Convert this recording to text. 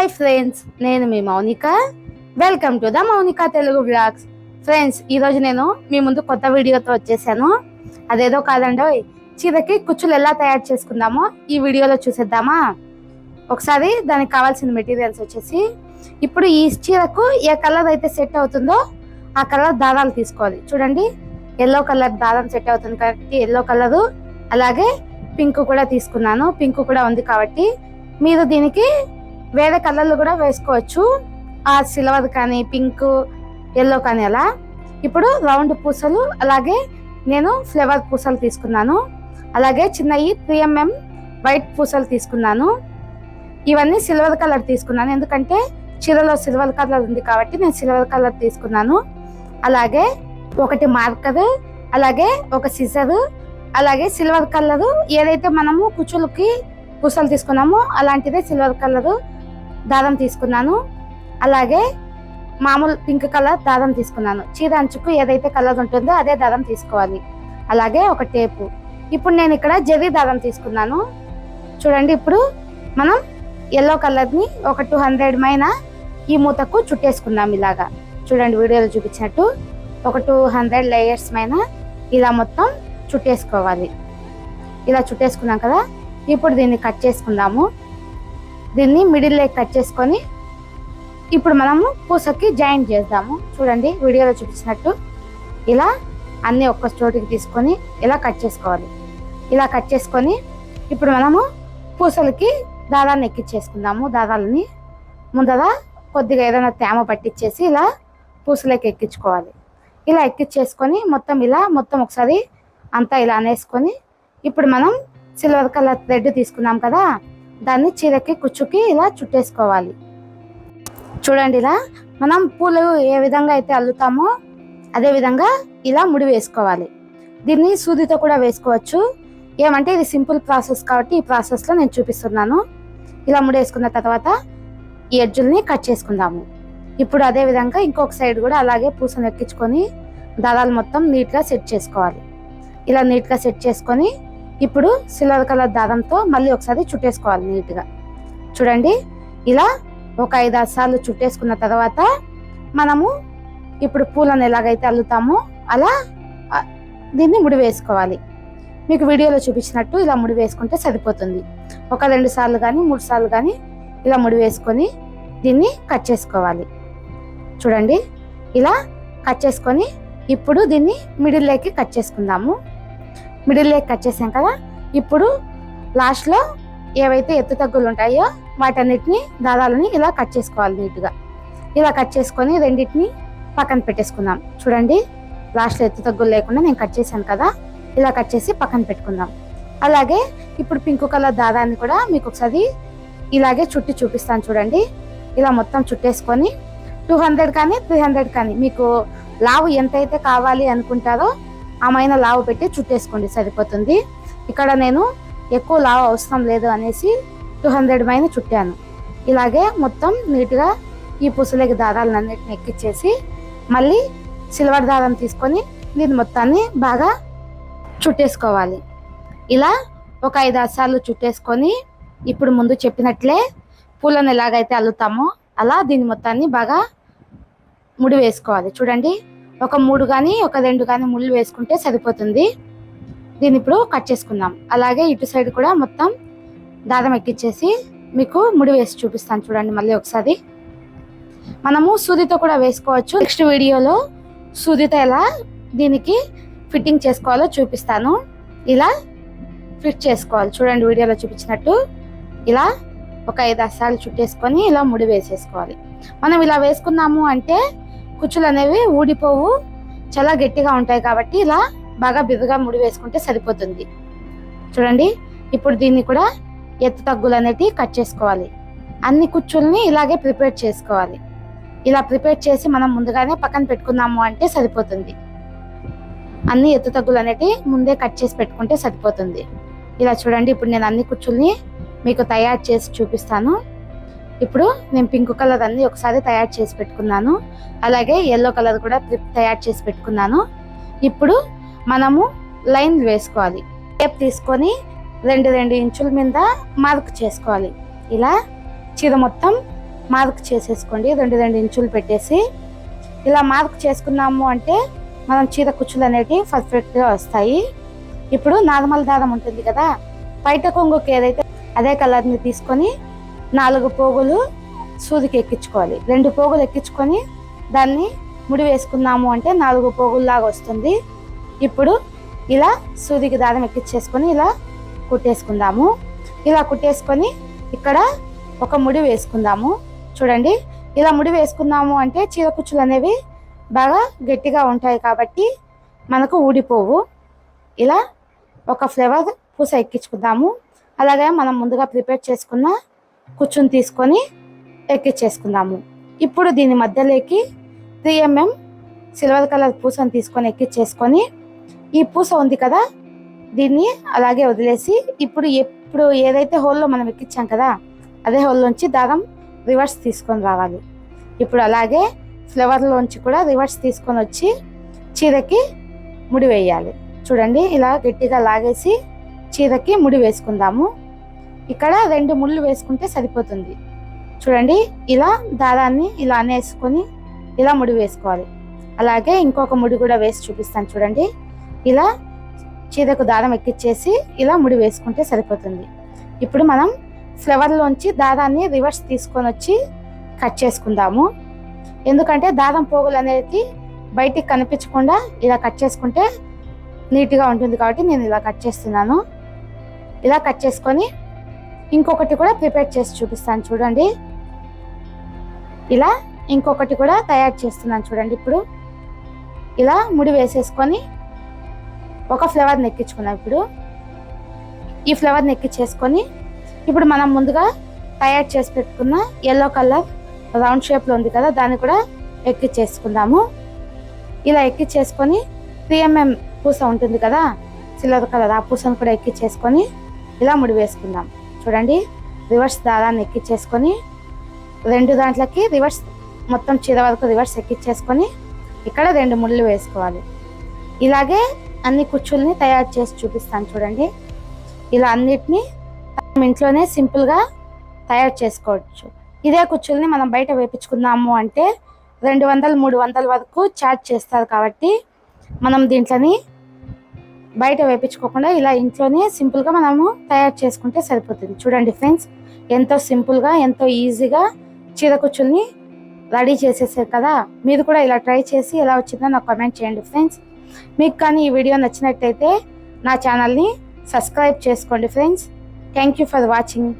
Hi friends, నేను మీ Mounika. Welcome to the Mounika Telugu vlogs. Friends, ఈరోజు నేను మీ ముందు కొత్త వీడియోతో వచ్చేసాను. అదేదో కాదండి, చీరకి కుచ్చులు ఎలా తయారు చేసుకుందామో ఈ వీడియోలో చూసేద్దామా. ఒకసారి దానికి కావాల్సిన మెటీరియల్స్ వచ్చేసి, ఇప్పుడు ఈ చీరకు ఏ కలర్ అయితే సెట్ అవుతుందో ఆ కలర్ దారాలు తీసుకోవాలి. చూడండి, ఎల్లో కలర్ దారం సెట్ అవుతుంది కాబట్టి ఎల్లో కలరు, అలాగే పింక్ కూడా తీసుకున్నాను. పింక్ కూడా ఉంది కాబట్టి మీరు దీనికి వేరే కలర్లు కూడా వేసుకోవచ్చు. ఆ సిల్వర్ కానీ, పింక్, ఎల్లో కానీ అలా. ఇప్పుడు రౌండ్ పూసలు, అలాగే నేను ఫ్లవర్ పూసలు తీసుకున్నాను. అలాగే చిన్నవి 3mm వైట్ పూసలు తీసుకున్నాను. ఇవన్నీ సిల్వర్ కలర్ తీసుకున్నాను, ఎందుకంటే చీరలో సిల్వర్ కలర్ ఉంది కాబట్టి నేను సిల్వర్ కలర్ తీసుకున్నాను. అలాగే ఒకటి మార్కర్, అలాగే ఒక సిజర్, అలాగే సిల్వర్ కలర్ ఏదైతే మనము కుచ్చులకి పూసలు తీసుకున్నామో అలాంటిదే సిల్వర్ కలర్ దారం తీసుకున్నాను. అలాగే మామూలు పింక్ కలర్ దారం తీసుకున్నాను. చీర అంచుకు ఏదైతే కలర్ ఉంటుందో అదే దారం తీసుకోవాలి. అలాగే ఒక టేపు. ఇప్పుడు నేను ఇక్కడ జరీ దారం తీసుకున్నాను. చూడండి, ఇప్పుడు మనం ఎల్లో కలర్ని ఒక 200 మైన ఈ మూతకు చుట్టేసుకుందాం. ఇలాగా చూడండి, వీడియోలో చూపించినట్టు ఒక 200 లేయర్స్ మైన ఇలా మొత్తం చుట్టేసుకోవాలి. ఇలా చుట్టేసుకున్నాం కదా. ఇప్పుడు దీన్ని కట్ చేసుకుందాము. దీన్ని మిడిల్ లెగ్ కట్ చేసుకొని ఇప్పుడు మనము పూసకి జాయింట్ చేద్దాము. చూడండి, వీడియోలో చూపించినట్టు ఇలా అన్ని ఒక్క చోటికి తీసుకొని ఇలా కట్ చేసుకోవాలి. ఇలా కట్ చేసుకొని ఇప్పుడు మనము పూసలకి దారాన్ని ఎక్కించేసుకుందాము. దారాలని ముందర కొద్దిగా ఏదైనా తేమ పట్టించేసి ఇలా పూసలకి ఎక్కించుకోవాలి. ఇలా ఎక్కించేసుకొని మొత్తం ఇలా మొత్తం ఒకసారి అంతా ఇలా అనేసుకొని ఇప్పుడు మనం సిల్వర్ కలర్ థ్రెడ్ తీసుకున్నాం కదా, దాన్ని చీరకి కుచ్చుకి ఇలా చుట్టేసుకోవాలి. చూడండి, ఇలా మనం పూలు ఏ విధంగా అయితే అల్లుతామో అదే విధంగా ఇలా ముడి వేసుకోవాలి. దీన్ని సూదితో కూడా వేసుకోవచ్చు. ఏమంటే ఇది సింపుల్ ప్రాసెస్ కాబట్టి ఈ ప్రాసెస్లో నేను చూపిస్తున్నాను. ఇలా ముడి వేసుకున్న తర్వాత ఈ ఎడ్జుల్ని కట్ చేసుకుందాము. ఇప్పుడు అదే విధంగా ఇంకొక సైడ్ కూడా అలాగే పూసను ఎక్కించుకొని దారాలు మొత్తం నీట్గా సెట్ చేసుకోవాలి. ఇలా నీట్గా సెట్ చేసుకొని ఇప్పుడు సిల్వర్ కలర్ దారంతో మళ్ళీ ఒకసారి చుట్టేసుకోవాలి నీట్గా. చూడండి, ఇలా ఒక 5-6 సార్లు చుట్టేసుకున్న తర్వాత మనము ఇప్పుడు పూలను ఎలాగైతే అల్లుతామో అలా దీన్ని ముడి వేసుకోవాలి. మీకు వీడియోలో చూపించినట్టు ఇలా ముడి వేసుకుంటే సరిపోతుంది. ఒక 2 సార్లు కానీ 3 సార్లు కానీ ఇలా ముడి వేసుకొని దీన్ని కట్ చేసుకోవాలి. చూడండి, ఇలా కట్ చేసుకొని ఇప్పుడు దీన్ని మిడిల్ లెగ్కి కట్ చేసుకుందాము. మిడిల్ లెగ్ కట్ చేసాం కదా. ఇప్పుడు లాస్ట్లో ఏవైతే ఎత్తు తగ్గులు ఉంటాయో వాటన్నిటిని దారాలని ఇలా కట్ చేసుకోవాలి నీట్గా. ఇలా కట్ చేసుకొని రెండింటిని పక్కన పెట్టేసుకుందాం. చూడండి, లాస్ట్లో ఎత్తు తగ్గులు లేకుండా నేను కట్ చేశాను కదా, ఇలా కట్ చేసి పక్కన పెట్టుకుందాం. అలాగే ఇప్పుడు పింక్ కలర్ దారాన్ని కూడా మీకు ఒకసారి ఇలాగే చుట్టి చూపిస్తాను. చూడండి, ఇలా మొత్తం చుట్టేసుకొని 200 కానీ 300 కానీ మీకు లావు ఎంతైతే కావాలి అనుకుంటారో ఆమెన లావు పెట్టి చుట్టేసుకోండి, సరిపోతుంది. ఇక్కడ నేను ఎక్కువ లావు అవసరం లేదు అనేసి 200 మైన చుట్టాను. ఇలాగే మొత్తం నీట్గా ఈ పూసలకి దారాలన్నిటిని ఎక్కించేసి మళ్ళీ సిల్వర్ దారం తీసుకొని దీని మొత్తాన్ని బాగా చుట్టేసుకోవాలి. ఇలా ఒక 5-6 సార్లు చుట్టేసుకొని ఇప్పుడు ముందు చెప్పినట్లే పూలను ఎలాగైతే అల్లుతామో అలా దీని మొత్తాన్ని బాగా ముడి వేసుకోవాలి. చూడండి, ఒక 3 కానీ ఒక 2 కానీ ముళ్ళు వేసుకుంటే సరిపోతుంది. దీన్ని ఇప్పుడు కట్ చేసుకుందాం. అలాగే ఇటు సైడ్ కూడా మొత్తం దారం ఎక్కించేసి మీకు ముడి వేసి చూపిస్తాను. చూడండి, మళ్ళీ ఒకసారి మనము సూదితో కూడా వేసుకోవచ్చు. నెక్స్ట్ వీడియోలో సూదితో ఎలా దీనికి ఫిట్టింగ్ చేసుకోవాలో చూపిస్తాను. ఇలా ఫిట్ చేసుకోవాలి. చూడండి, వీడియోలో చూపించినట్టు ఇలా ఒక 5-6 సార్లు చుట్టేసుకొని ఇలా ముడి వేసేసుకోవాలి. మనం ఇలా వేసుకున్నాము అంటే కుచ్చులు అనేవి ఊడిపోవు, చాలా గట్టిగా ఉంటాయి కాబట్టి ఇలా బాగా బిర్రగా ముడి వేసుకుంటే సరిపోతుంది. చూడండి, ఇప్పుడు దీన్ని కూడా ఎత్తు తగ్గులు అనేవి కట్ చేసుకోవాలి. అన్ని కుచ్చుల్ని ఇలాగే ప్రిపేర్ చేసుకోవాలి. ఇలా ప్రిపేర్ చేసి మనం ముందుగానే పక్కన పెట్టుకున్నాము అంటే సరిపోతుంది. అన్ని ఎత్తు తగ్గులు అనేవి ముందే కట్ చేసి పెట్టుకుంటే సరిపోతుంది. ఇలా చూడండి, ఇప్పుడు నేను అన్ని కుచ్చుల్ని మీకు తయారు చేసి చూపిస్తాను. ఇప్పుడు నేను పింక్ కలర్ అన్ని ఒకసారి తయారు చేసి పెట్టుకున్నాను. అలాగే ఎల్లో కలర్ కూడా తయారు చేసి పెట్టుకున్నాను. ఇప్పుడు మనము లైన్ వేసుకోవాలి. టేప్ తీసుకొని 2 ఇంచుల మీద మార్క్ చేసుకోవాలి. ఇలా చీర మొత్తం మార్క్ చేసేసుకోండి, 2 ఇంచులు పెట్టేసి. ఇలా మార్క్ చేసుకున్నాము అంటే మనం చీర కుచ్చులు అనేటివి పర్ఫెక్ట్గా వస్తాయి. ఇప్పుడు నార్మల్ దారం ఉంటుంది కదా, బయట కొంగుకి ఏదైతే అదే కలర్ని తీసుకొని 4 పోగులు సూదికి ఎక్కించుకోవాలి. 2 పోగులు ఎక్కించుకొని దాన్ని ముడి వేసుకున్నాము అంటే 4 పోగుల్లాగా వస్తుంది. ఇప్పుడు ఇలా సూదికి దారం ఎక్కించేసుకొని ఇలా కుట్టేసుకుందాము. ఇలా కుట్టేసుకొని ఇక్కడ ఒక ముడి వేసుకుందాము. చూడండి, ఇలా ముడి వేసుకున్నాము అంటే చీర కుచ్చులు అనేవి బాగా గట్టిగా ఉంటాయి కాబట్టి మనకు ఊడిపోవు. ఇలా ఒక ఫ్లేవర్ పూస ఎక్కించుకుందాము. అలాగే మనం ముందుగా ప్రిపేర్ చేసుకున్న కుచ్చుని తీసుకొని ఎక్కించేసుకుందాము. ఇప్పుడు దీని మధ్యలోకి 3 mm సిల్వర్ కలర్ పూసను తీసుకొని ఎక్కించేసుకొని, ఈ పూస ఉంది కదా దీన్ని అలాగే వదిలేసి, ఇప్పుడు ఏదైతే హోల్లో మనం ఎక్కించాం కదా అదే హోల్లోంచి దారం రివర్స్ తీసుకొని రావాలి. ఇప్పుడు అలాగే ఫ్లవర్లోంచి కూడా రివర్స్ తీసుకొని వచ్చి చీరకి ముడి వేయాలి. చూడండి, ఇలా గట్టిగా లాగేసి చీరకి ముడి వేసుకుందాము. ఇక్కడ 2 ముళ్ళు వేసుకుంటే సరిపోతుంది. చూడండి, ఇలా దారాన్ని ఇలా అనేసుకొని ఇలా ముడి వేసుకోవాలి. అలాగే ఇంకొక ముడి కూడా వేసి చూపిస్తాను. చూడండి, ఇలా చీరకు దారం ఎక్కించేసి ఇలా ముడి వేసుకుంటే సరిపోతుంది. ఇప్పుడు మనం ఫ్లవర్లోంచి దారాన్ని రివర్స్ తీసుకొని వచ్చి కట్ చేసుకుందాము. ఎందుకంటే దారం పోగులు అనేది బయటికి కనిపించకుండా ఇలా కట్ చేసుకుంటే నీట్గా ఉంటుంది కాబట్టి నేను ఇలా కట్ చేస్తున్నాను. ఇలా కట్ చేసుకొని ఇంకొకటి కూడా ప్రిపేర్ చేసి చూపిస్తాను. చూడండి, ఇలా ఇంకొకటి కూడా తయారు చేస్తున్నాను. చూడండి, ఇప్పుడు ఇలా ముడి వేసేసుకొని ఒక ఫ్లవర్ని ఎక్కించుకున్నాం. ఇప్పుడు ఈ ఫ్లవర్ని ఎక్కించేసుకొని ఇప్పుడు మనం ముందుగా తయారు చేసి పెట్టుకున్న ఎల్లో కలర్ రౌండ్ షేప్లో ఉంది కదా దాన్ని కూడా ఎక్కించేసుకుందాము. ఇలా ఎక్కించేసుకొని 3 mm పూస ఉంటుంది కదా సిల్వర్ కలర్, ఆ పూసను కూడా ఎక్కించేసుకొని ఇలా ముడి వేసుకుందాం. చూడండి, రివర్స్ దారాన్ని ఎక్కించేసుకొని 2 దాంట్లకి రివర్స్ మొత్తం చీర వరకు రివర్స్ ఎక్కించేసుకొని ఇక్కడ 2 ముళ్ళు వేసుకోవాలి. ఇలాగే అన్ని కుచ్చుల్ని తయారు చేసి చూపిస్తాను. చూడండి, ఇలా అన్నిటినీ ఇంట్లోనే సింపుల్గా తయారు చేసుకోవచ్చు. ఇదే కుచ్చుల్ని మనం బయట వేపించుకుందాము అంటే 200-300 వరకు ఛార్జ్ చేస్తారు కాబట్టి మనం దీంట్లోని బయట వేపించుకోకుండా ఇలా ఇంట్లోనే సింపుల్గా మనము తయారు చేసుకుంటే సరిపోతుంది. చూడండి ఫ్రెండ్స్, ఎంతో సింపుల్గా ఎంతో ఈజీగా చీర కుచ్చుల్ని రెడీ చేసేసారు కదా. మీరు కూడా ఇలా ట్రై చేసి ఎలా వచ్చిందో నాకు కామెంట్ చేయండి ఫ్రెండ్స్. మీకు కానీ ఈ వీడియో నచ్చినట్టయితే నా ఛానల్ని సబ్స్క్రైబ్ చేసుకోండి friends. Thank you for watching.